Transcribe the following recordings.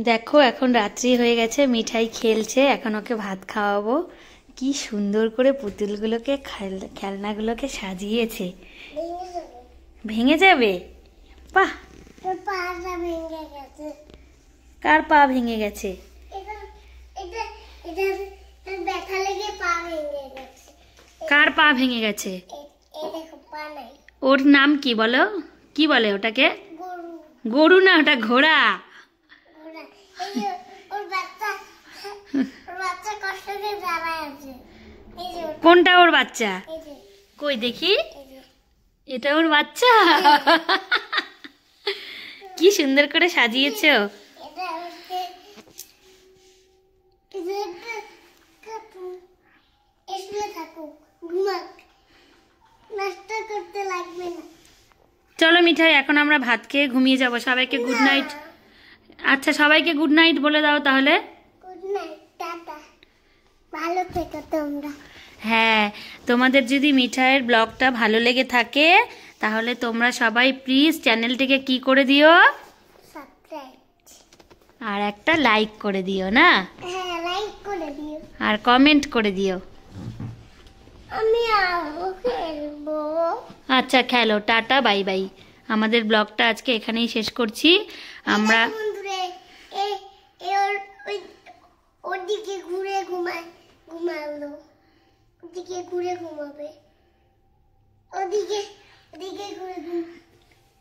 দেখো এখন রাত্রি হয়ে গেছে, মিঠাই খেলছে, এখন ওকে ভাত খাওয়াবো। কি সুন্দর করে পুতুলগুলোকে খেলনাগুলোকে সাজিয়েছে। ভেঙে যাবে? বাহ, কার পা ভেঙে গেছে? কার পা ভেঙে গেছে? ওর নাম কি বলো? কি বলে ওটাকে? গরু না, ওটা ঘোড়া। কোনটা ওর বাচ্চা? কই দেখি, এটা ওর বাচ্চা। কি সুন্দর করে সাজিয়েছো। চলো মিঠাই, এখন আমরা ভাত খেয়ে ঘুমিয়ে যাবো। সবাইকে গুড নাইট। আচ্ছা, সবাইকে গুড নাইট বলে দাও তাহলে। গুড নাইট, টাটা, ভালো থেকো তোমরা। হ্যাঁ, তোমাদের যদি মিঠাইয়ের ব্লগটা ভালো লেগে থাকে তাহলে তোমরা সবাই প্লিজ চ্যানেলটিকে কি করে দিও? সাবস্ক্রাইব আর একটা লাইক করে দিও না? হ্যাঁ, লাইক করে দিও আর কমেন্ট করে দিও। আমি খেলবো। আচ্ছা খেলো, টাটা, বাই বাই। আমাদের ব্লগটা আজকে এখানেই শেষ করছি আমরা। ওদিকে ঘুরে ঘুমালো, ওদিকে ঘুরে ঘুমাবে, ওদিকে ঘুরে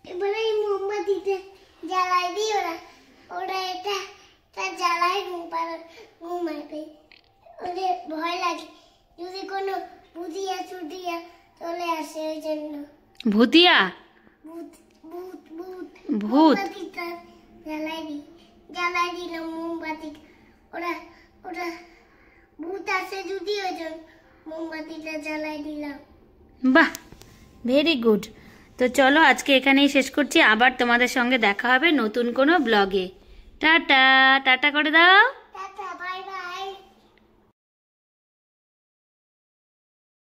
এবারে এই মোমবাতিতে জ্বালাই দিই। ওরা এটা জ্বালাই ঘুমাবে। ওদের ভয় লাগে যদি কোনো ভুতিয়া চুটিয়া চলে আসে, ওই জন্য। ভূতিয়া? ভূত জ্বালাই দিলাম মোমবাতি। ওরা ভূত আসে যদি, ওই জন্য মোমবাতিটা জ্বালাই দিলাম। বাহ, ভেরি গুড। তো চলো আজকে এখানেই শেষ করছি। আবার তোমাদের সঙ্গে দেখা হবে নতুন কোনো ব্লগে। টাটা, টাটা করে দাও।